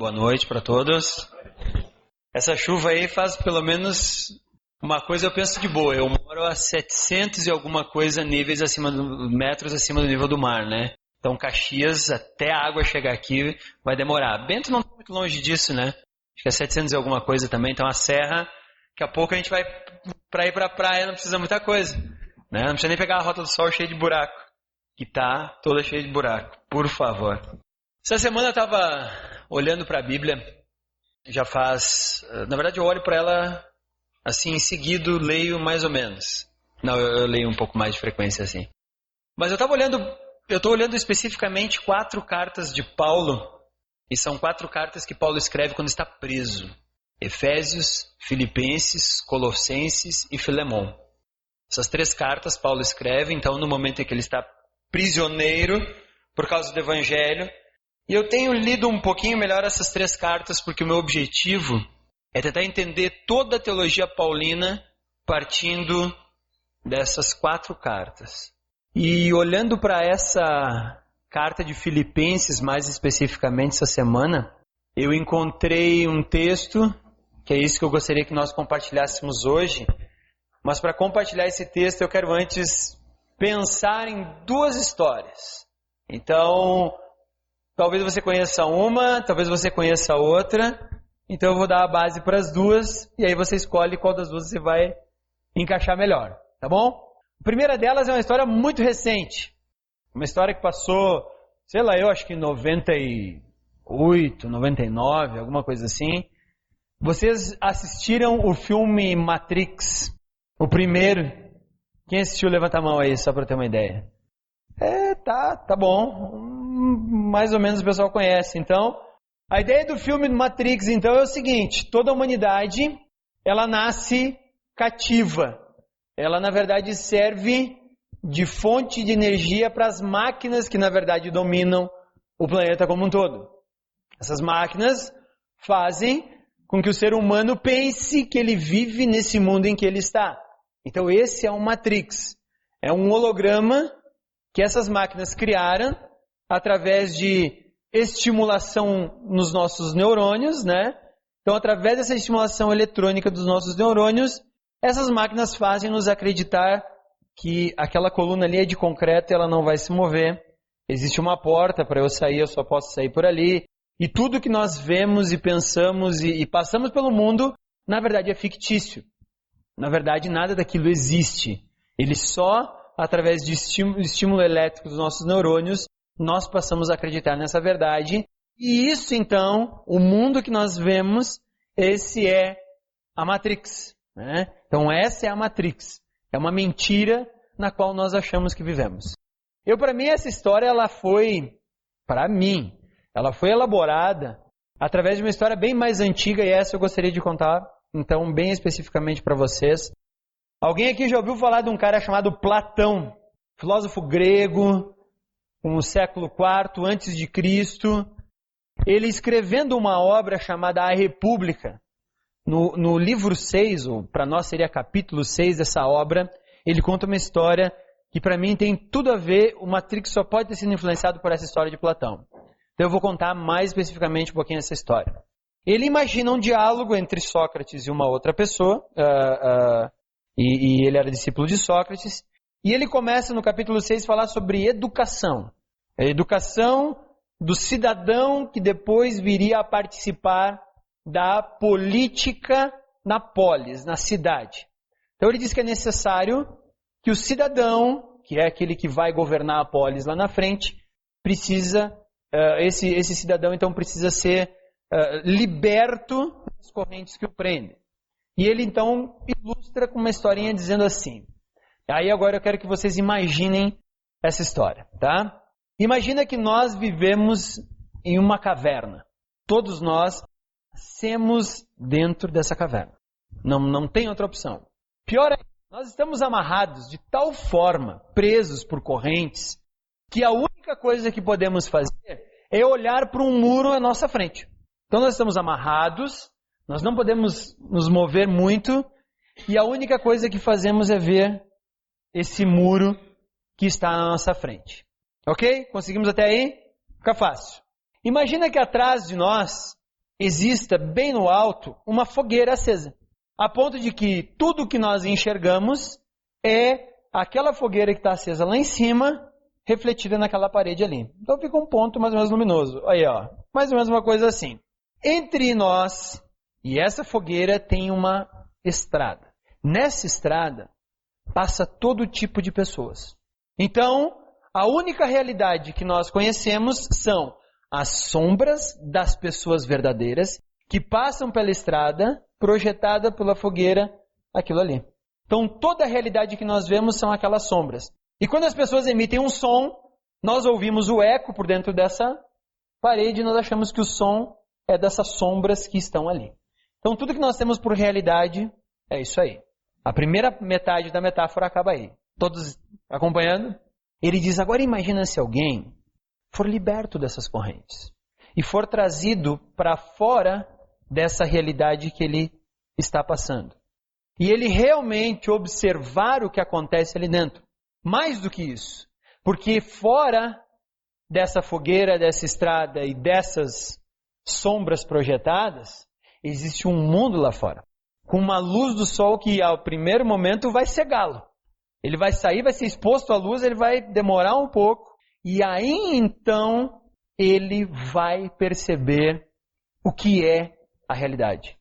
Boa noite para todos. Essa chuva aí faz pelo menos uma coisa, eu penso de boa. Eu moro a 700 e alguma coisa metros acima do nível do mar, né? Então Caxias, até a água chegar aqui, vai demorar. Bento não está muito longe disso, né? Acho que é 700 e alguma coisa também. Então a serra, daqui a pouco a gente vai para ir para a praia, não precisa muita coisa, né? Não precisa nem pegar a Rota do Sol cheia de buraco, que tá toda cheia de buraco, por favor. Essa semana eu estava olhando para a Bíblia, na verdade eu olho para ela assim em seguido, leio mais ou menos. Não, eu leio um pouco mais de frequência assim. Mas eu estou olhando especificamente 4 cartas de Paulo, e são 4 cartas que Paulo escreve quando está preso. Efésios, Filipenses, Colossenses e Filemão. Essas 3 cartas Paulo escreve, então no momento em que ele está prisioneiro por causa do Evangelho. E eu tenho lido um pouquinho melhor essas 3 cartas porque o meu objetivo é tentar entender toda a teologia paulina partindo dessas 4 cartas. E olhando para essa carta de Filipenses, mais especificamente essa semana, eu encontrei um texto, que é isso que eu gostaria que nós compartilhássemos hoje. Mas para compartilhar esse texto eu quero antes pensar em 2 histórias. Então, talvez você conheça uma, talvez você conheça outra. Então eu vou dar a base para as 2 e aí você escolhe qual das 2 você vai encaixar melhor, tá bom? A primeira delas é uma história muito recente. Uma história que passou, sei lá, eu acho que em 98, 99, alguma coisa assim. Vocês assistiram o filme Matrix, o primeiro? Quem assistiu, levanta a mão aí, só para ter uma ideia. Tá bom. Mais ou menos o pessoal conhece. Então, a ideia do filme Matrix, então, é o seguinte. Toda a humanidade, ela nasce cativa. Ela, na verdade, serve de fonte de energia para as máquinas que, na verdade, dominam o planeta como um todo. Essas máquinas fazem com que o ser humano pense que ele vive nesse mundo em que ele está. Então, esse é um Matrix. É um holograma que essas máquinas criaram através de estimulação nos nossos neurônios, né? Então, através dessa estimulação eletrônica dos nossos neurônios, essas máquinas fazem nos acreditar que aquela coluna ali é de concreto e ela não vai se mover. Existe uma porta para eu sair, eu só posso sair por ali. E tudo que nós vemos e pensamos e passamos pelo mundo, na verdade é fictício. Na verdade, nada daquilo existe. Ele só, através de estímulo elétrico dos nossos neurônios, nós passamos a acreditar nessa verdade. E isso, então, o mundo que nós vemos, esse é a Matrix, né? Então, essa é a Matrix. É uma mentira na qual nós achamos que vivemos. Para mim, essa história, ela foi elaborada através de uma história bem mais antiga, e essa eu gostaria de contar, então, bem especificamente para vocês. Alguém aqui já ouviu falar de um cara chamado Platão, filósofo grego, no século IV antes de Cristo. Ele escrevendo uma obra chamada A República, no livro 6, ou para nós seria capítulo 6 dessa obra, ele conta uma história que para mim tem tudo a ver, o Matrix só pode ter sido influenciado por essa história de Platão. Então eu vou contar mais especificamente um pouquinho essa história. Ele imagina um diálogo entre Sócrates e uma outra pessoa, e ele era discípulo de Sócrates, e ele começa no capítulo 6 a falar sobre educação. A educação do cidadão que depois viria a participar da política na polis, na cidade. Então ele diz que é necessário que o cidadão, que é aquele que vai governar a polis lá na frente, esse cidadão então precisa ser liberto das correntes que o prendem. E ele então ilustra com uma historinha dizendo assim. Aí agora eu quero que vocês imaginem essa história, tá? Imagina que nós vivemos em uma caverna. Todos nós nascemos dentro dessa caverna. Não tem outra opção. Pior é, nós estamos amarrados de tal forma, presos por correntes, que a única coisa que podemos fazer é olhar para um muro à nossa frente. Então nós estamos amarrados, nós não podemos nos mover muito, e a única coisa que fazemos é ver esse muro que está à nossa frente. Ok? Conseguimos até aí? Fica fácil. Imagina que atrás de nós exista bem no alto uma fogueira acesa, a ponto de que tudo que nós enxergamos é aquela fogueira que está acesa lá em cima, refletida naquela parede ali. Então fica um ponto mais ou menos luminoso. Aí, ó, mais ou menos uma coisa assim. Entre nós e essa fogueira tem uma estrada. Nessa estrada passa todo tipo de pessoas. Então, a única realidade que nós conhecemos são as sombras das pessoas verdadeiras que passam pela estrada, projetada pela fogueira, aquilo ali. Então, toda a realidade que nós vemos são aquelas sombras. E quando as pessoas emitem um som, nós ouvimos o eco por dentro dessa parede e nós achamos que o som é dessas sombras que estão ali. Então, tudo que nós temos por realidade é isso aí. A primeira metade da metáfora acaba aí. Todos acompanhando? Ele diz, agora imagina se alguém for liberto dessas correntes e for trazido para fora dessa realidade que ele está passando. E ele realmente observar o que acontece ali dentro. Mais do que isso. Porque fora dessa fogueira, dessa estrada e dessas sombras projetadas, existe um mundo lá fora. Com uma luz do sol que ao primeiro momento vai cegá-lo. Ele vai sair, vai ser exposto à luz, ele vai demorar um pouco. E aí então ele vai perceber o que é a realidade.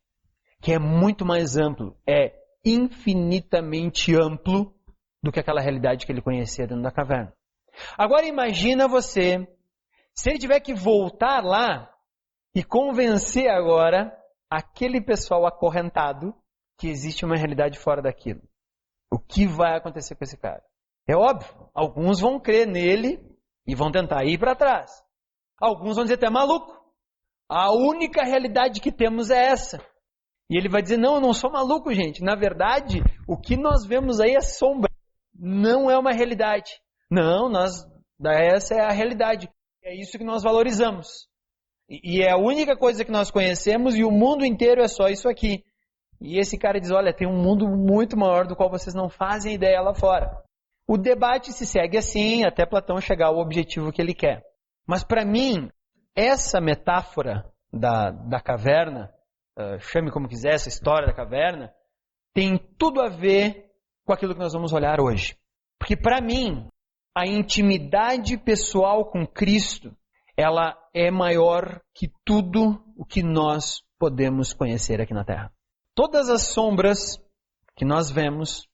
Que é muito mais amplo. É infinitamente amplo do que aquela realidade que ele conhecia dentro da caverna. Agora imagina você, se ele tiver que voltar lá e convencer agora aquele pessoal acorrentado que existe uma realidade fora daquilo. O que vai acontecer com esse cara? É óbvio, alguns vão crer nele e vão tentar ir para trás. Alguns vão dizer, tu é maluco. A única realidade que temos é essa. E ele vai dizer, não, eu não sou maluco, gente. Na verdade, o que nós vemos aí é sombra. Não é uma realidade. Não, essa é a realidade. É isso que nós valorizamos. E é a única coisa que nós conhecemos e o mundo inteiro é só isso aqui. E esse cara diz, olha, tem um mundo muito maior do qual vocês não fazem ideia lá fora. O debate se segue assim, até Platão chegar ao objetivo que ele quer. Mas para mim, essa metáfora da caverna, chame como quiser, essa história da caverna, tem tudo a ver com aquilo que nós vamos olhar hoje. Porque para mim, a intimidade pessoal com Cristo, ela é maior que tudo o que nós podemos conhecer aqui na Terra. Todas as sombras que nós vemos,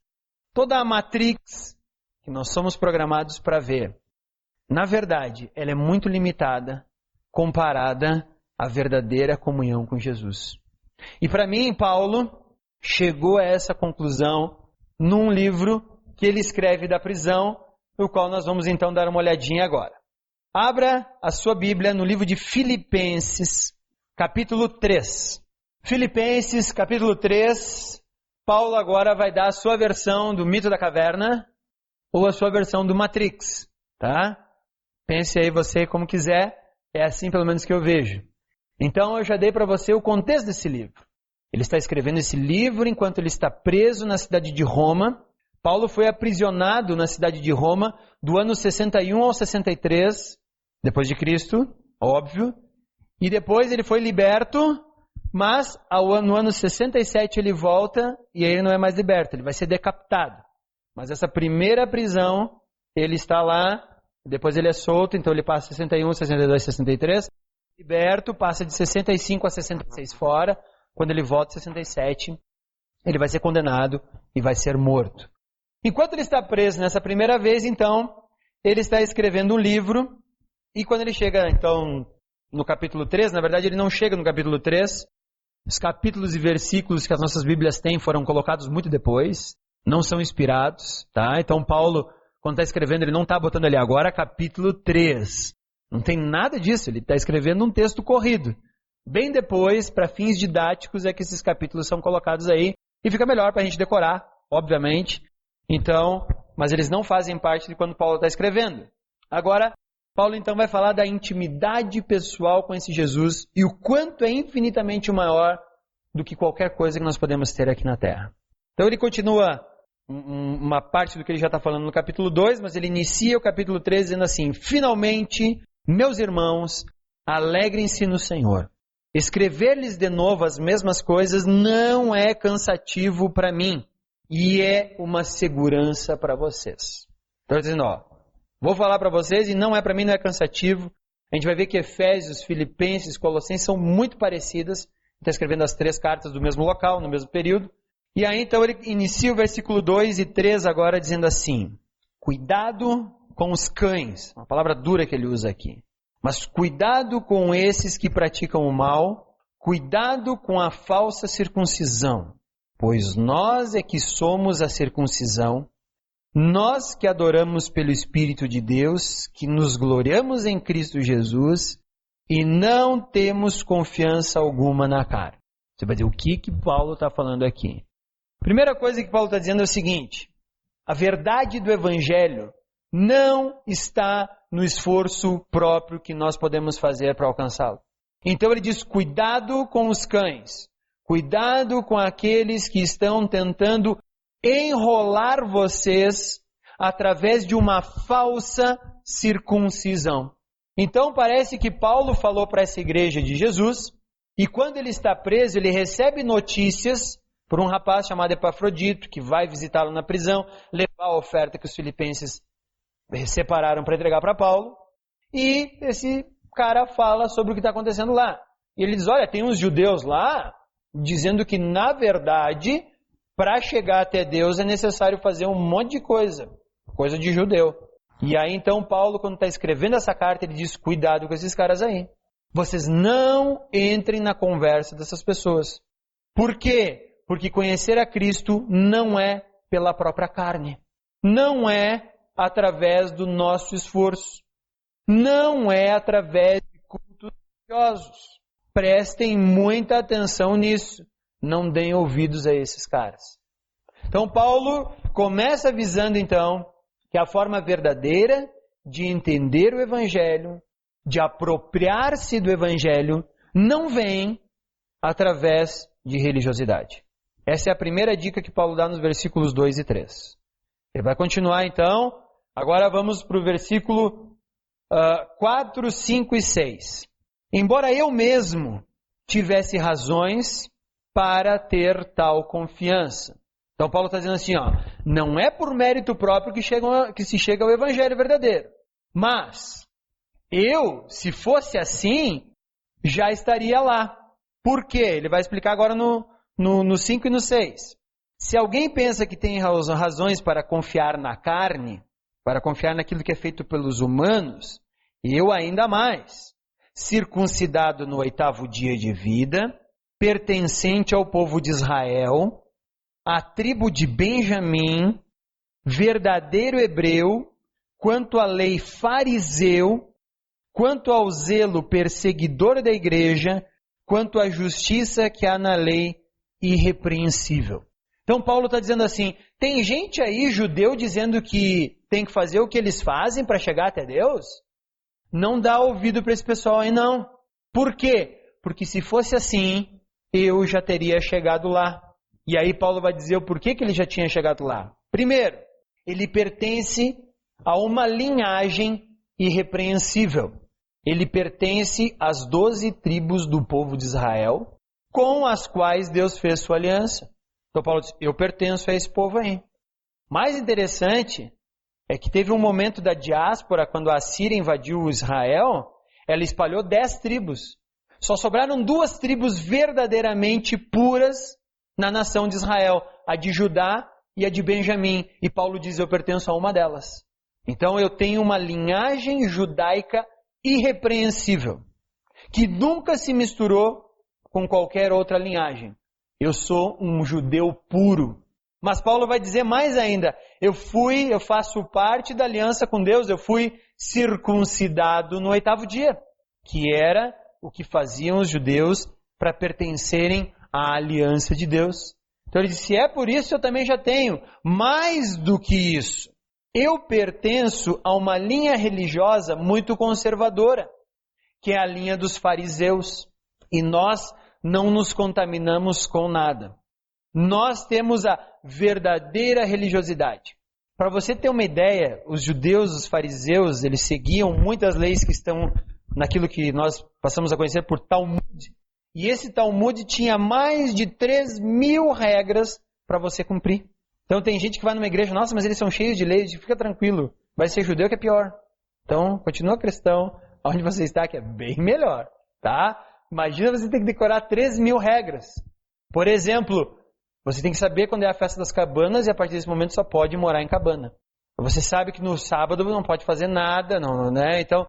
toda a matrix que nós somos programados para ver, na verdade, ela é muito limitada comparada à verdadeira comunhão com Jesus. E para mim, Paulo chegou a essa conclusão num livro que ele escreve da prisão, no qual nós vamos então dar uma olhadinha agora. Abra a sua Bíblia no livro de Filipenses, capítulo 3. Filipenses, capítulo 3, Paulo agora vai dar a sua versão do mito da caverna ou a sua versão do Matrix, tá? Pense aí você como quiser, é assim pelo menos que eu vejo. Então eu já dei para você o contexto desse livro. Ele está escrevendo esse livro enquanto ele está preso na cidade de Roma. Paulo foi aprisionado na cidade de Roma do ano 61 ao 63, depois de Cristo, óbvio. E depois ele foi liberto, mas no ano 67 ele volta e aí ele não é mais liberto, ele vai ser decapitado. Mas essa primeira prisão, ele está lá, depois ele é solto, então ele passa 61, 62, 63, liberto, passa de 65 a 66 fora. Quando ele volta em 67, ele vai ser condenado e vai ser morto. Enquanto ele está preso nessa primeira vez, então, ele está escrevendo um livro. E quando ele chega, então, no capítulo 3, na verdade ele não chega no capítulo 3. Os capítulos e versículos que as nossas Bíblias têm foram colocados muito depois. Não são inspirados, tá? Então Paulo, quando está escrevendo, ele não está botando ali agora capítulo 3. Não tem nada disso, ele está escrevendo um texto corrido. Bem depois, para fins didáticos, é que esses capítulos são colocados aí. E fica melhor para a gente decorar, obviamente. Então, mas eles não fazem parte de quando Paulo está escrevendo. Agora, Paulo então vai falar da intimidade pessoal com esse Jesus e o quanto é infinitamente maior do que qualquer coisa que nós podemos ter aqui na Terra. Então ele continua uma parte do que ele já está falando no capítulo 2, mas ele inicia o capítulo 3 dizendo assim: finalmente, meus irmãos, alegrem-se no Senhor. Escrever-lhes de novo as mesmas coisas não é cansativo para mim e é uma segurança para vocês. Estou dizendo, vou falar para vocês e não é para mim, não é cansativo. A gente vai ver que Efésios, Filipenses, Colossenses são muito parecidas. Está escrevendo as 3 cartas do mesmo local, no mesmo período. E aí então ele inicia o versículo 2 e 3 agora dizendo assim: cuidado com os cães, uma palavra dura que ele usa aqui. Mas cuidado com esses que praticam o mal, cuidado com a falsa circuncisão, pois nós é que somos a circuncisão, nós que adoramos pelo Espírito de Deus, que nos gloriamos em Cristo Jesus e não temos confiança alguma na carne. Você vai dizer, o que Paulo está falando aqui? Primeira coisa que Paulo está dizendo é o seguinte: a verdade do Evangelho não está no esforço próprio que nós podemos fazer para alcançá-lo. Então ele diz, cuidado com os cães, cuidado com aqueles que estão tentando enrolar vocês através de uma falsa circuncisão. Então parece que Paulo falou para essa igreja de Jesus, e quando ele está preso, ele recebe notícias por um rapaz chamado Epafrodito, que vai visitá-lo na prisão, levar a oferta que os filipenses separaram para entregar para Paulo, e esse cara fala sobre o que está acontecendo lá. E ele diz, olha, tem uns judeus lá dizendo que, na verdade, para chegar até Deus é necessário fazer um monte de coisa de judeu. E aí então Paulo, quando está escrevendo essa carta, ele diz, cuidado com esses caras aí. Vocês não entrem na conversa dessas pessoas. Por quê? Porque conhecer a Cristo não é pela própria carne. Não é através do nosso esforço. Não é através de cultos religiosos. Prestem muita atenção nisso. Não deem ouvidos a esses caras. Então Paulo começa avisando então que a forma verdadeira de entender o Evangelho, de apropriar-se do Evangelho, não vem através de religiosidade. Essa é a primeira dica que Paulo dá nos versículos 2 e 3. Ele vai continuar então. Agora vamos para o versículo 4, 5 e 6. Embora eu mesmo tivesse razões para ter tal confiança. Então Paulo está dizendo assim, não é por mérito próprio que se chega ao Evangelho verdadeiro. Mas eu, se fosse assim, já estaria lá. Por quê? Ele vai explicar agora no 5 e no 6. Se alguém pensa que tem razões para confiar na carne, para confiar naquilo que é feito pelos humanos, eu ainda mais, circuncidado no 8º dia de vida, pertencente ao povo de Israel, à tribo de Benjamim, verdadeiro hebreu, quanto à lei fariseu, quanto ao zelo perseguidor da igreja, quanto à justiça que há na lei irrepreensível. Então Paulo está dizendo assim, tem gente aí, judeu, dizendo que tem que fazer o que eles fazem para chegar até Deus? Não dá ouvido para esse pessoal aí não. Por quê? Porque se fosse assim, eu já teria chegado lá. E aí Paulo vai dizer o porquê que ele já tinha chegado lá. Primeiro, ele pertence a uma linhagem irrepreensível. Ele pertence às 12 tribos do povo de Israel, com as quais Deus fez sua aliança. Então Paulo diz, eu pertenço a esse povo aí. Mais interessante é que teve um momento da diáspora, quando a Síria invadiu Israel, ela espalhou 10 tribos. Só sobraram 2 tribos verdadeiramente puras na nação de Israel, a de Judá e a de Benjamim. E Paulo diz, eu pertenço a uma delas. Então eu tenho uma linhagem judaica irrepreensível, que nunca se misturou com qualquer outra linhagem. Eu sou um judeu puro. Mas Paulo vai dizer mais ainda, eu faço parte da aliança com Deus, eu fui circuncidado no 8º dia, que era o que faziam os judeus para pertencerem à aliança de Deus. Então ele disse, se é por isso eu também já tenho, mais do que isso. Eu pertenço a uma linha religiosa muito conservadora, que é a linha dos fariseus. E nós não nos contaminamos com nada. Nós temos a verdadeira religiosidade. Para você ter uma ideia, os judeus, os fariseus, eles seguiam muitas leis que estão naquilo que nós passamos a conhecer por Talmud. E esse Talmud tinha mais de 3.000 regras para você cumprir. Então tem gente que vai numa igreja, nossa, mas eles são cheios de leis, fica tranquilo, vai ser judeu que é pior. Então, continua cristão, onde você está, que é bem melhor, tá? Imagina você ter que decorar 3.000 regras. Por exemplo, você tem que saber quando é a festa das cabanas e a partir desse momento só pode morar em cabana. Você sabe que no sábado não pode fazer nada, não, né? Então,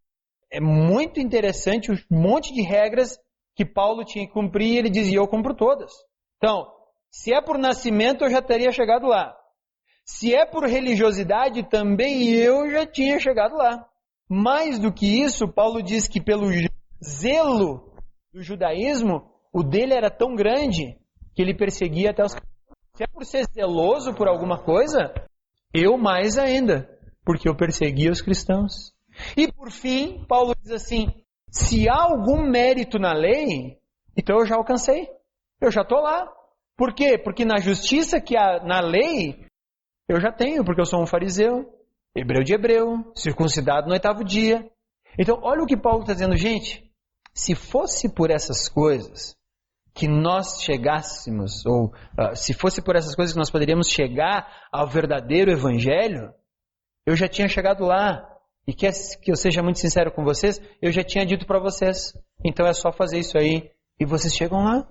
é muito interessante um monte de regras que Paulo tinha que cumprir e ele dizia, eu cumpro todas. Então, se é por nascimento, eu já teria chegado lá. Se é por religiosidade, também eu já tinha chegado lá. Mais do que isso, Paulo diz que pelo zelo do judaísmo, o dele era tão grande que ele perseguia até os... Se é por ser zeloso por alguma coisa, eu mais ainda, porque eu perseguia os cristãos. E por fim, Paulo diz assim, se há algum mérito na lei, então eu já alcancei, eu já estou lá. Por quê? Porque na justiça que há na lei, eu já tenho, porque eu sou um fariseu, hebreu de hebreu, circuncidado no 8º dia. Então, olha o que Paulo está dizendo, gente, se fosse por essas coisas que nós chegássemos, ou se fosse por essas coisas que nós poderíamos chegar ao verdadeiro evangelho, eu já tinha chegado lá. E quer que eu seja muito sincero com vocês, eu já tinha dito para vocês. Então é só fazer isso aí e vocês chegam lá.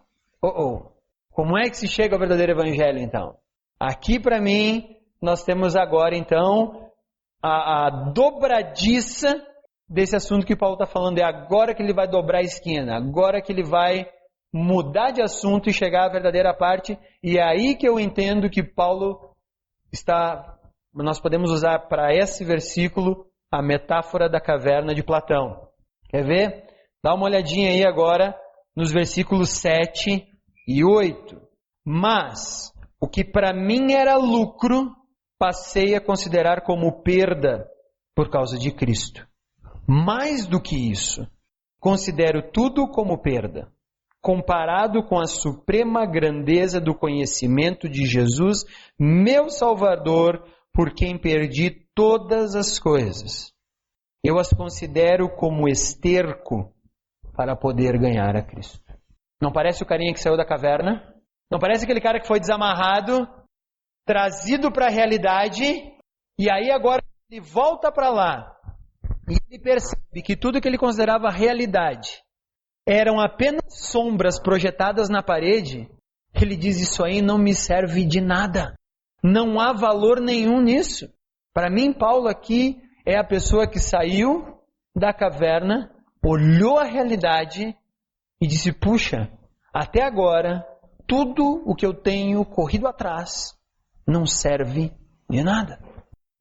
Como é que se chega ao verdadeiro evangelho então? Aqui para mim, nós temos agora então a dobradiça desse assunto que Paulo está falando. É agora que ele vai dobrar a esquina, agora que ele vai mudar de assunto e chegar à verdadeira parte. E é aí que eu entendo que Paulo está... Nós podemos usar para esse versículo a metáfora da caverna de Platão. Quer ver? Dá uma olhadinha aí agora nos versículos 7 e 8. Mas o que para mim era lucro, passei a considerar como perda por causa de Cristo. Mais do que isso, considero tudo como perda, comparado com a suprema grandeza do conhecimento de Jesus, meu Salvador, por quem perdi todas as coisas. Eu as considero como esterco para poder ganhar a Cristo. Não parece o carinha que saiu da caverna? Não parece aquele cara que foi desamarrado, trazido para a realidade, e aí agora ele volta para lá. E ele percebe que tudo que ele considerava realidade eram apenas sombras projetadas na parede. Ele diz, isso aí não me serve de nada. Não há valor nenhum nisso. Para mim, Paulo aqui é a pessoa que saiu da caverna, olhou a realidade e disse, puxa, até agora, tudo o que eu tenho corrido atrás não serve de nada.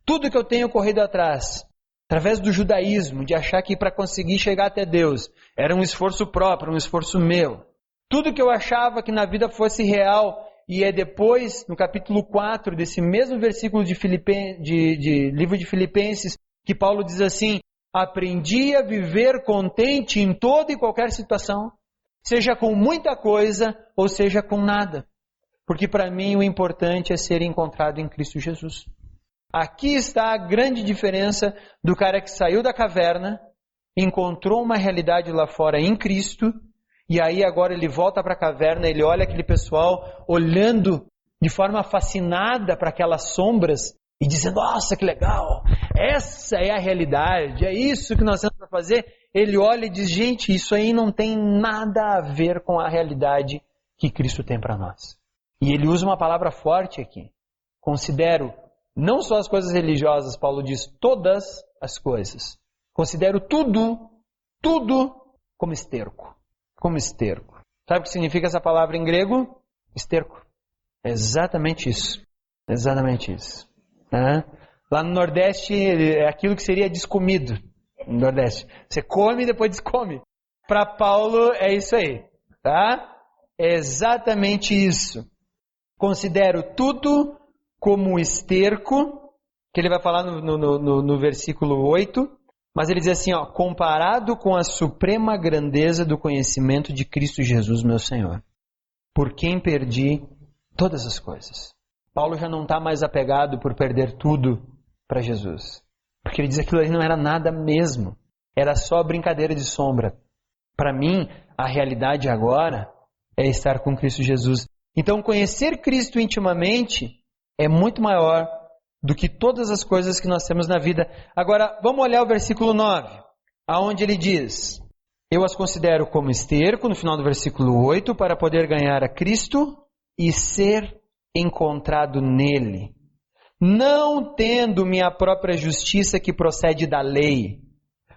Tudo que eu tenho corrido atrás, através do judaísmo, de achar que para conseguir chegar até Deus era um esforço próprio, um esforço meu. Tudo que eu achava que na vida fosse real, e é depois, no capítulo 4 desse mesmo versículo de livro de Filipenses, que Paulo diz assim, aprendi a viver contente em toda e qualquer situação, seja com muita coisa ou seja com nada. Porque para mim o importante é ser encontrado em Cristo Jesus. Aqui está a grande diferença do cara que saiu da caverna, encontrou uma realidade lá fora em Cristo, e aí agora ele volta para a caverna, ele olha aquele pessoal olhando de forma fascinada para aquelas sombras e dizendo, nossa, que legal, essa é a realidade, é isso que nós temos para fazer. Ele olha e diz, gente, isso aí não tem nada a ver com a realidade que Cristo tem para nós. E ele usa uma palavra forte aqui. Considero não só as coisas religiosas, Paulo diz, todas as coisas. Considero tudo como esterco. Como esterco. Sabe o que significa essa palavra em grego? Esterco. É exatamente isso. Exatamente isso. Lá no Nordeste é aquilo que seria descomido. No Nordeste. Você come e depois descome. Para Paulo é isso aí. Tá? É exatamente isso. Considero tudo como esterco, que ele vai falar no versículo 8. Mas ele diz assim, ó, comparado com a suprema grandeza do conhecimento de Cristo Jesus, meu Senhor, por quem perdi todas as coisas. Paulo já não está mais apegado por perder tudo para Jesus. Porque ele diz que aquilo ali não era nada mesmo. Era só brincadeira de sombra. Para mim, A realidade agora é estar com Cristo Jesus. Então, conhecer Cristo intimamente é muito maior do que todas as coisas que nós temos na vida. Agora, vamos olhar o versículo 9, aonde ele diz: eu as considero como esterco, no final do versículo 8, para poder ganhar a Cristo e ser encontrado nele, não tendo minha própria justiça que procede da lei,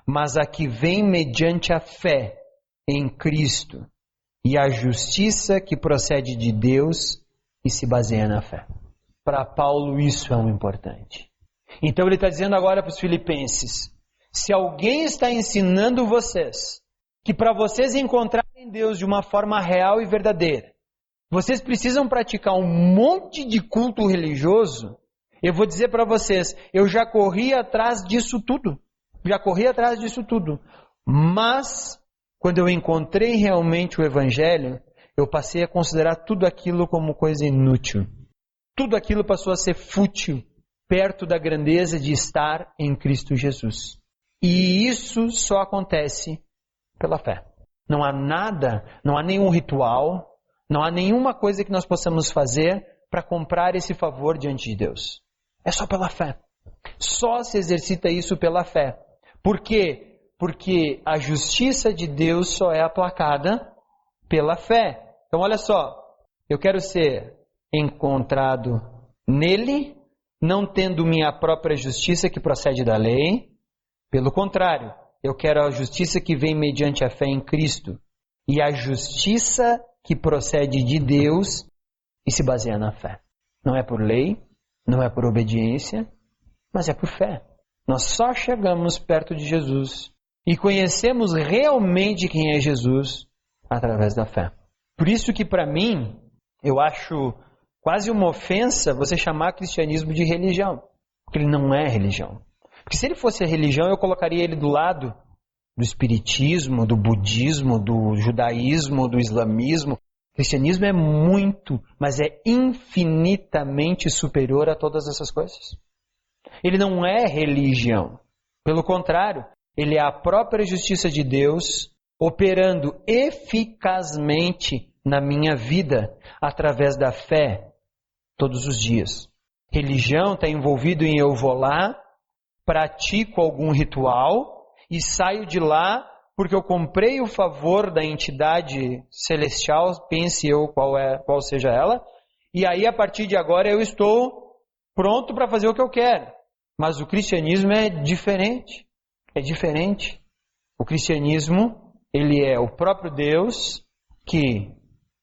mas a que vem mediante a fé em Cristo, e a justiça que procede de Deus e se baseia na fé. Para Paulo isso é um importante. Então ele está dizendo agora para os filipenses: se alguém está ensinando vocês que para vocês encontrarem Deus de uma forma real e verdadeira, vocês precisam praticar um monte de culto religioso, eu vou dizer para vocês, eu já corri atrás disso tudo. Mas, quando eu encontrei realmente o Evangelho, eu passei a considerar tudo aquilo como coisa inútil. Tudo aquilo passou a ser fútil, perto da grandeza de estar em Cristo Jesus. E isso só acontece pela fé. Não há nada, não há nenhum ritual, não há nenhuma coisa que nós possamos fazer para comprar esse favor diante de Deus. É só pela fé. Só se exercita isso pela fé. Por quê? Porque a justiça de Deus só é aplacada pela fé. Então olha só, eu quero ser encontrado nele, não tendo minha própria justiça que procede da lei. Pelo contrário, eu quero a justiça que vem mediante a fé em Cristo. E a justiça que procede de Deus e se baseia na fé. Não é por lei, não é por obediência, mas é por fé. Nós só chegamos perto de Jesus e conhecemos realmente quem é Jesus através da fé. Por isso que para mim, eu acho quase uma ofensa você chamar cristianismo de religião. Porque ele não é religião. Porque se ele fosse religião, eu colocaria ele do lado do espiritismo, do budismo, do judaísmo, do islamismo. O cristianismo é muito, mas é infinitamente superior a todas essas coisas. Ele não é religião. Pelo contrário, ele é a própria justiça de Deus operando eficazmente na minha vida através da fé todos os dias. Religião está envolvido em eu vou lá, pratico algum ritual e saio de lá porque eu comprei o favor da entidade celestial, pense eu qual seja ela, e aí a partir de agora eu estou pronto para fazer o que eu quero. Mas o cristianismo é diferente. É diferente. O cristianismo, ele é o próprio Deus que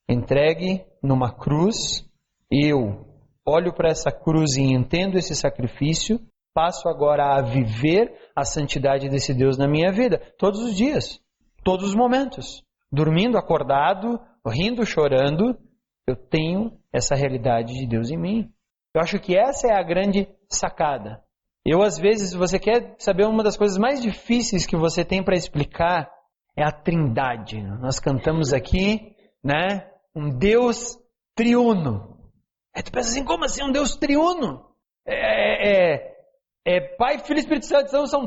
entregue numa cruz, eu olho para essa cruz e entendo esse sacrifício, passo agora a viver a santidade desse Deus na minha vida, todos os dias, todos os momentos, dormindo, acordado, rindo, chorando, eu tenho essa realidade de Deus em mim. Eu acho que essa é a grande sacada. Às vezes, você quer saber uma das coisas mais difíceis que você tem para explicar, é a Trindade. Nós cantamos aqui, né, um Deus triuno. Tu pensa assim, como assim um Deus triuno? Pai, Filho e Espírito Santo são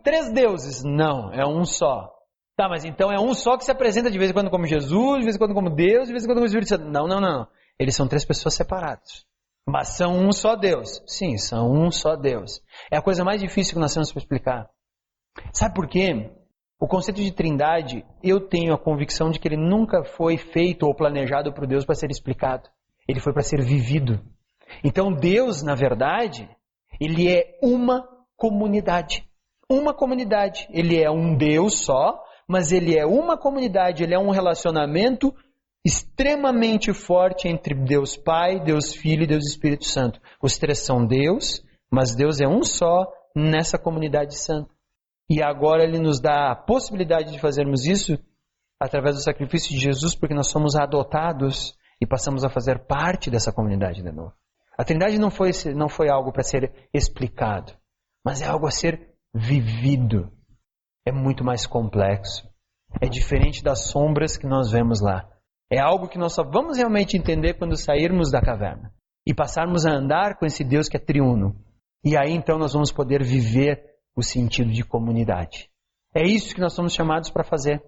três deuses. Não, é um só. Tá, mas então é um só que se apresenta de vez em quando como Jesus, de vez em quando como Deus, de vez em quando como Espírito Santo. Não. Eles são três pessoas separadas. Mas são um só Deus. Sim, são um só Deus. É a coisa mais difícil que nós temos para explicar. Sabe por quê? O conceito de Trindade, eu tenho a convicção de que ele nunca foi feito ou planejado por Deus para ser explicado. Ele foi para ser vivido. Então Deus, na verdade, ele é uma comunidade. Uma comunidade. Ele é um Deus só, mas ele é uma comunidade, ele é um relacionamento extremamente forte entre Deus Pai, Deus Filho e Deus Espírito Santo. Os três são Deus, mas Deus é um só nessa comunidade santa. E agora ele nos dá a possibilidade de fazermos isso através do sacrifício de Jesus, porque nós somos adotados e passamos a fazer parte dessa comunidade de novo. A Trindade não foi algo para ser explicado, mas é algo a ser vivido. É muito mais complexo. É diferente das sombras que nós vemos lá. É algo que nós só vamos realmente entender quando sairmos da caverna e passarmos a andar com esse Deus que é triuno. E aí então nós vamos poder viver o sentido de comunidade. É isso que nós somos chamados para fazer.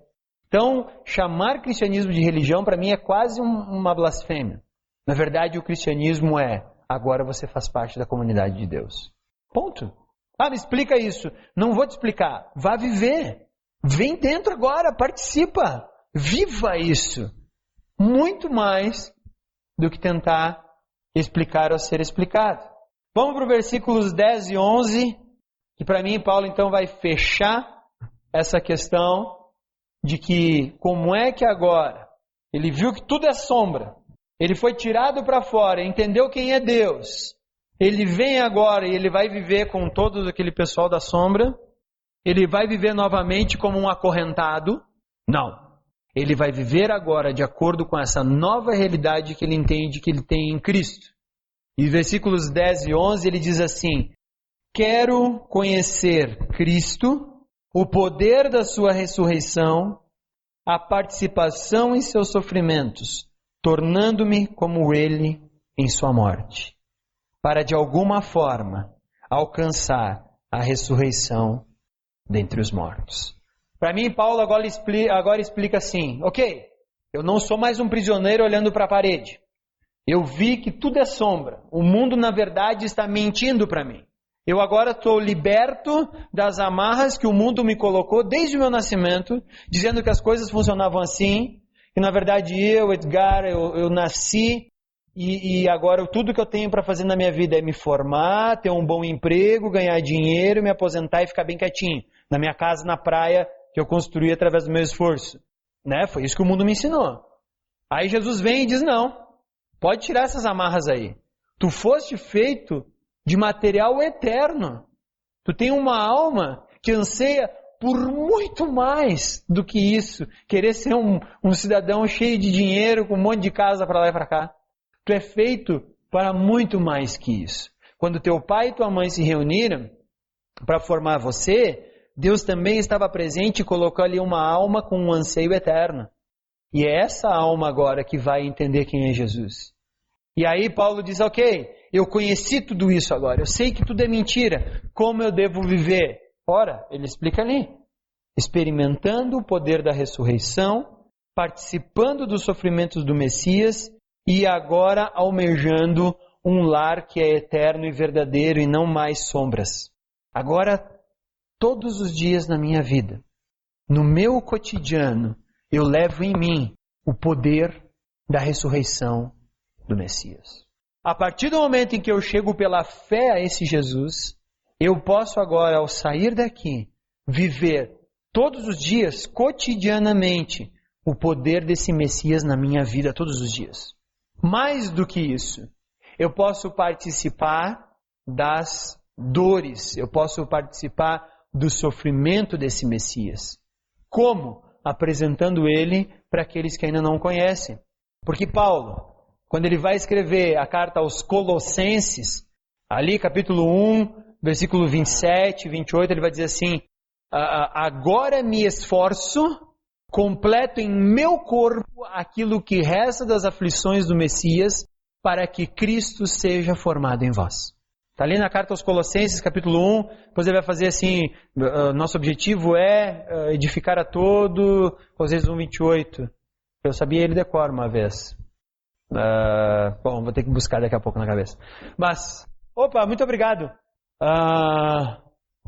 Então, chamar cristianismo de religião para mim é quase uma blasfêmia. Na verdade, o cristianismo agora você faz parte da comunidade de Deus. Ponto. Me explica isso. Não vou te explicar. Vá viver. Vem dentro agora, participa. Viva isso. Muito mais do que tentar explicar ou ser explicado. Vamos para os versículos 10 e 11, que para mim Paulo então vai fechar essa questão de que como é que agora ele viu que tudo é sombra, ele foi tirado para fora, entendeu quem é Deus, ele vem agora e ele vai viver com todo aquele pessoal da sombra, ele vai viver novamente como um acorrentado? Não. Ele vai viver agora de acordo com essa nova realidade que ele entende que ele tem em Cristo. E versículos 10 e 11 ele diz assim: quero conhecer Cristo, o poder da sua ressurreição, a participação em seus sofrimentos, tornando-me como ele em sua morte, para de alguma forma alcançar a ressurreição dentre os mortos. Para mim, Paulo agora explica assim: ok, eu não sou mais um prisioneiro olhando para a parede. Eu vi que tudo é sombra. O mundo, na verdade, está mentindo para mim. Eu agora estou liberto das amarras que o mundo me colocou desde o meu nascimento, dizendo que as coisas funcionavam assim, que na verdade Edgar, eu nasci e agora tudo que eu tenho para fazer na minha vida é me formar, ter um bom emprego, ganhar dinheiro, me aposentar e ficar bem quietinho, na minha casa, na praia, que eu construí através do meu esforço. Né? Foi isso que o mundo me ensinou. Aí Jesus vem e diz: não, pode tirar essas amarras aí. Tu foste feito de material eterno. Tu tem uma alma que anseia por muito mais do que isso. Querer ser um cidadão cheio de dinheiro, com um monte de casa para lá e para cá. Tu é feito para muito mais que isso. Quando teu pai e tua mãe se reuniram para formar você, Deus também estava presente e colocou ali uma alma com um anseio eterno. E é essa alma agora que vai entender quem é Jesus. E aí Paulo diz: ok, eu conheci tudo isso agora, eu sei que tudo é mentira, como eu devo viver? Ora, ele explica ali: experimentando o poder da ressurreição, participando dos sofrimentos do Messias e agora almejando um lar que é eterno e verdadeiro e não mais sombras. Agora, todos os dias na minha vida, no meu cotidiano, eu levo em mim o poder da ressurreição do Messias. A partir do momento em que eu chego pela fé a esse Jesus, eu posso agora, ao sair daqui, viver todos os dias, cotidianamente, o poder desse Messias na minha vida todos os dias. Mais do que isso, eu posso participar das dores, eu posso participar do sofrimento desse Messias. Como? Apresentando ele para aqueles que ainda não o conhecem. Porque Paulo, quando ele vai escrever a carta aos Colossenses, ali capítulo 1, versículo 27, 28, ele vai dizer assim: agora me esforço, completo em meu corpo aquilo que resta das aflições do Messias, para que Cristo seja formado em vós. Está ali na carta aos Colossenses, capítulo 1, depois ele vai fazer assim: nosso objetivo é edificar a todo, Colossenses 1, 28. Eu sabia ele decora uma vez. Bom, vou ter que buscar daqui a pouco na cabeça. Mas, muito obrigado.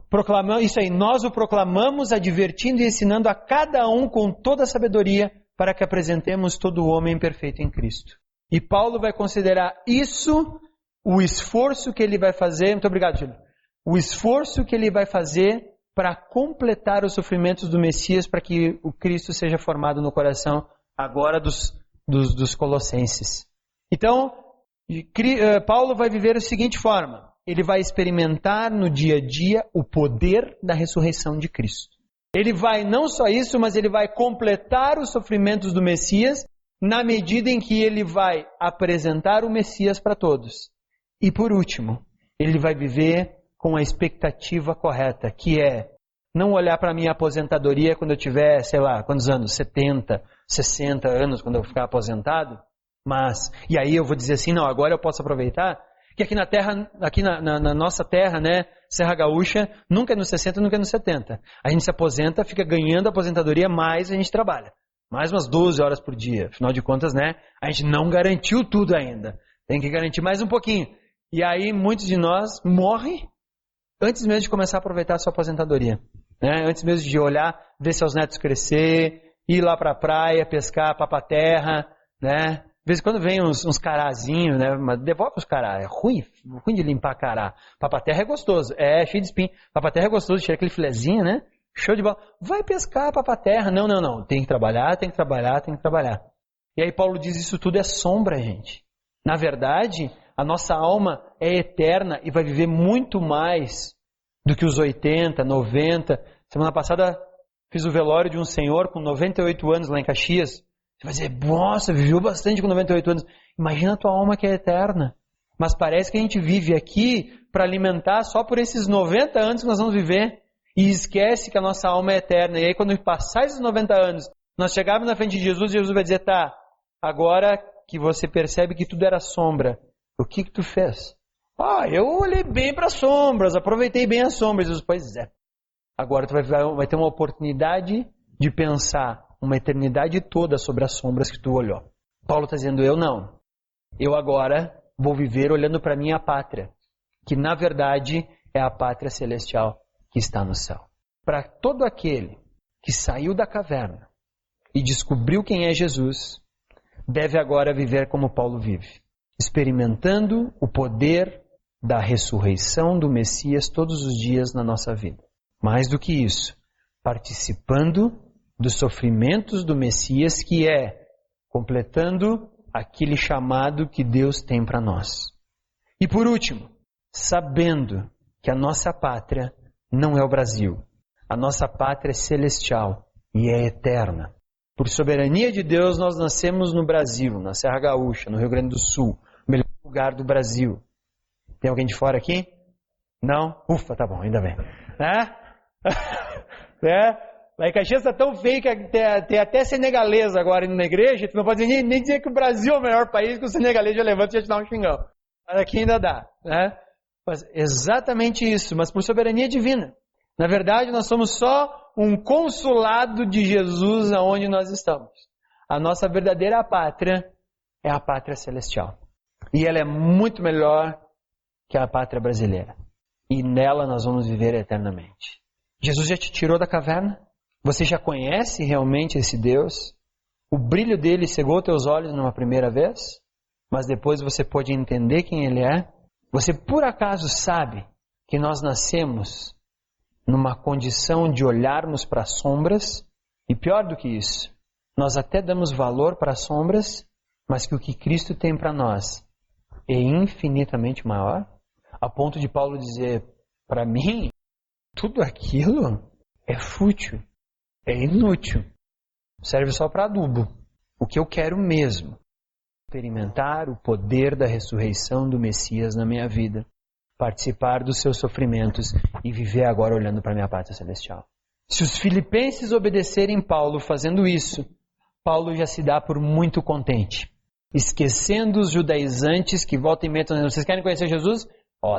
Proclamamos isso aí, nós o proclamamos, advertindo e ensinando a cada um com toda a sabedoria, para que apresentemos todo o homem perfeito em Cristo. E Paulo vai considerar isso o esforço que ele vai fazer. Muito obrigado, Júlio. O esforço que ele vai fazer para completar os sofrimentos do Messias, para que o Cristo seja formado no coração agora dos colossenses. Então, Paulo vai viver da seguinte forma: ele vai experimentar no dia a dia o poder da ressurreição de Cristo. Ele vai, não só isso, mas ele vai completar os sofrimentos do Messias na medida em que ele vai apresentar o Messias para todos. E por último, ele vai viver com a expectativa correta, que é não olhar para a minha aposentadoria quando eu tiver, sei lá, quantos anos? 70, 60 anos, quando eu ficar aposentado. E aí eu vou dizer assim: não, agora eu posso aproveitar. Que aqui na terra, aqui na nossa terra, né, Serra Gaúcha, nunca é nos 60, nunca é nos 70. A gente se aposenta, fica ganhando aposentadoria, mais a gente trabalha. Mais umas 12 horas por dia. Afinal de contas, né, a gente não garantiu tudo ainda. Tem que garantir mais um pouquinho. E aí muitos de nós morrem antes mesmo de começar a aproveitar a sua aposentadoria. Né? Antes mesmo de olhar, ver seus netos crescer, ir lá para a praia, pescar papa-terra, né? De vez em quando vem uns carazinhos, né? Mas devolve os cará. É ruim de limpar cará. Papa-terra é gostoso. É, cheio de espinho. Papa-terra é gostoso, tira aquele filezinho, né? Show de bola. Vai pescar papa-terra. Não. Tem que trabalhar. E aí Paulo diz, isso tudo é sombra, gente. Na verdade, a nossa alma é eterna e vai viver muito mais do que os 80, 90. Semana passada fiz o velório de um senhor com 98 anos lá em Caxias. Você vai dizer, nossa, viveu bastante com 98 anos. Imagina a tua alma que é eterna. Mas parece que a gente vive aqui para alimentar só por esses 90 anos que nós vamos viver. E esquece que a nossa alma é eterna. E aí quando passar esses 90 anos, nós chegarmos na frente de Jesus, Jesus vai dizer, tá, agora que você percebe que tudo era sombra, o que tu fez? Eu olhei bem para as sombras, aproveitei bem as sombras. Jesus, pois é. Agora tu vai ter uma oportunidade de pensar uma eternidade toda sobre as sombras que tu olhou. Paulo está dizendo, eu não. Eu agora vou viver olhando para a minha pátria, que na verdade é a pátria celestial que está no céu. Para todo aquele que saiu da caverna e descobriu quem é Jesus, deve agora viver como Paulo vive, experimentando o poder da ressurreição do Messias todos os dias na nossa vida. Mais do que isso, participando dos sofrimentos do Messias, que é completando aquele chamado que Deus tem para nós. E por último, sabendo que a nossa pátria não é o Brasil. A nossa pátria é celestial e é eterna. Por soberania de Deus, nós nascemos no Brasil, na Serra Gaúcha, no Rio Grande do Sul, o melhor lugar do Brasil. Tem alguém de fora aqui? Não? Ufa, tá bom, ainda bem. Lá em Caxias está tão feio que tem até senegalês agora indo na igreja, tu não pode nem dizer que o Brasil é o melhor país, que o senegalês já levanta e já te dá um xingão. Mas aqui ainda dá, né? Mas exatamente isso, mas por soberania divina. Na verdade, nós somos só um consulado de Jesus aonde nós estamos. A nossa verdadeira pátria é a pátria celestial. E ela é muito melhor que a pátria brasileira. E nela nós vamos viver eternamente. Jesus já te tirou da caverna? Você já conhece realmente esse Deus? O brilho dele cegou teus olhos numa primeira vez? Mas depois você pode entender quem ele é? Você por acaso sabe que nós nascemos numa condição de olharmos para as sombras? E pior do que isso, nós até damos valor para as sombras, mas que o que Cristo tem para nós é infinitamente maior? A ponto de Paulo dizer, para mim, tudo aquilo é fútil. É inútil. Serve só para adubo. O que eu quero mesmo, experimentar o poder da ressurreição do Messias na minha vida, participar dos seus sofrimentos e viver agora olhando para a minha pátria celestial. Se os filipenses obedecerem Paulo fazendo isso, Paulo já se dá por muito contente, esquecendo os judaizantes que voltam e metem, vocês querem conhecer Jesus?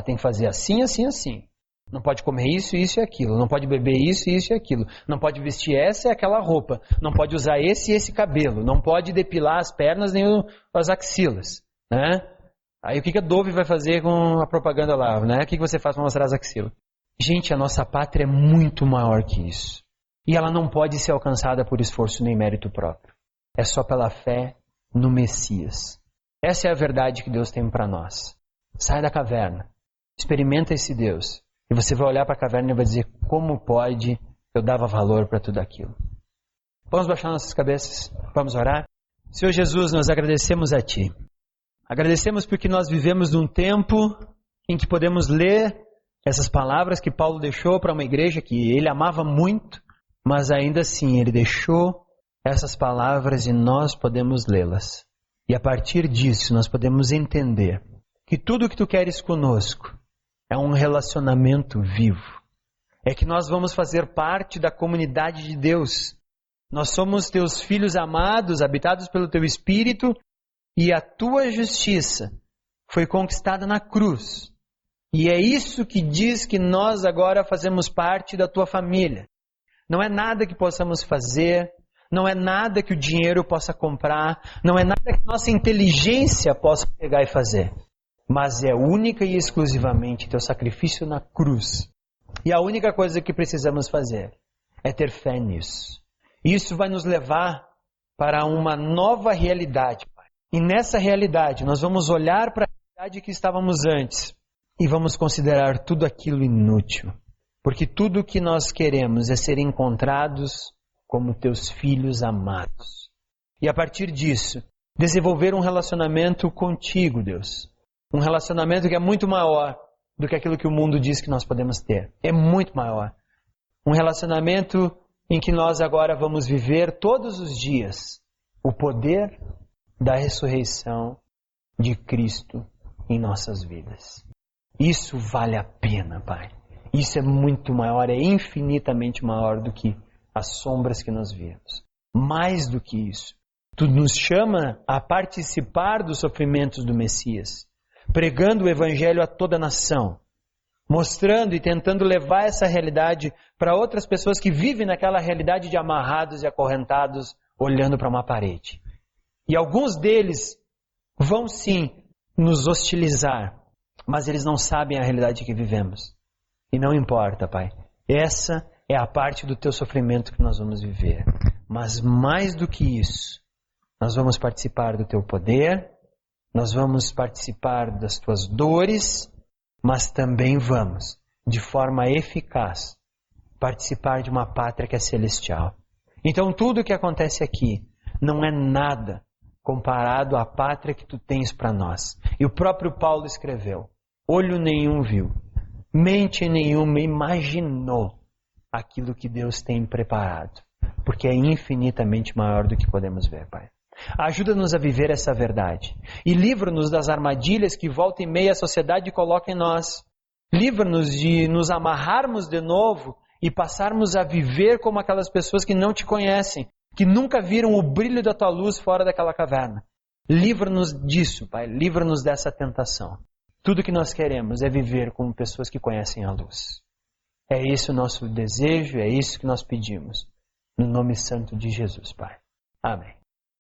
Tem que fazer assim, assim, assim. Não pode comer isso, isso e aquilo. Não pode beber isso, isso e aquilo. Não pode vestir essa e aquela roupa. Não pode usar esse e esse cabelo. Não pode depilar as pernas nem as axilas. Né? Aí o que a Dove vai fazer com a propaganda lá? Né? O que você faz para mostrar as axilas? Gente, a nossa pátria é muito maior que isso. E ela não pode ser alcançada por esforço nem mérito próprio. É só pela fé no Messias. Essa é a verdade que Deus tem para nós. Sai da caverna. Experimenta esse Deus. E você vai olhar para a caverna e vai dizer, como pode eu dava valor para tudo aquilo. Vamos baixar nossas cabeças, vamos orar. Senhor Jesus, nós agradecemos a Ti. Agradecemos porque nós vivemos num tempo em que podemos ler essas palavras que Paulo deixou para uma igreja que ele amava muito, mas ainda assim ele deixou essas palavras e nós podemos lê-las. E a partir disso nós podemos entender que tudo o que Tu queres conosco é um relacionamento vivo. É que nós vamos fazer parte da comunidade de Deus. Nós somos Teus filhos amados, habitados pelo Teu Espírito, e a Tua justiça foi conquistada na cruz. E é isso que diz que nós agora fazemos parte da tua família. Não é nada que possamos fazer, não é nada que o dinheiro possa comprar, não é nada que nossa inteligência possa pegar e fazer. Mas é única e exclusivamente teu sacrifício na cruz. E a única coisa que precisamos fazer é ter fé nisso. Isso vai nos levar para uma nova realidade, Pai. E nessa realidade nós vamos olhar para a realidade que estávamos antes e vamos considerar tudo aquilo inútil. Porque tudo o que nós queremos é ser encontrados como teus filhos amados. E a partir disso, desenvolver um relacionamento contigo, Deus. Um relacionamento que é muito maior do que aquilo que o mundo diz que nós podemos ter. É muito maior. Um relacionamento em que nós agora vamos viver todos os dias o poder da ressurreição de Cristo em nossas vidas. Isso vale a pena, Pai. Isso é muito maior, é infinitamente maior do que as sombras que nós vemos. Mais do que isso, Tu nos chama a participar dos sofrimentos do Messias, pregando o Evangelho a toda a nação, mostrando e tentando levar essa realidade para outras pessoas que vivem naquela realidade de amarrados e acorrentados, olhando para uma parede. E alguns deles vão sim nos hostilizar, mas eles não sabem a realidade que vivemos. E não importa, Pai. Essa é a parte do teu sofrimento que nós vamos viver. Mas mais do que isso, nós vamos participar do teu poder, nós vamos participar das tuas dores, mas também vamos, de forma eficaz, participar de uma pátria que é celestial. Então tudo o que acontece aqui não é nada comparado à pátria que tu tens para nós. E o próprio Paulo escreveu: olho nenhum viu, mente nenhuma imaginou aquilo que Deus tem preparado, porque é infinitamente maior do que podemos ver, Pai. Ajuda-nos a viver essa verdade e livra-nos das armadilhas que volta e meia a sociedade coloca em nós. Livra-nos de nos amarrarmos de novo e passarmos a viver como aquelas pessoas que não te conhecem, que nunca viram o brilho da tua luz fora daquela caverna. Livra-nos disso, Pai. Livra-nos dessa tentação. Tudo que nós queremos é viver como pessoas que conhecem a luz. É esse o nosso desejo, é isso que nós pedimos. No nome santo de Jesus, Pai. Amém.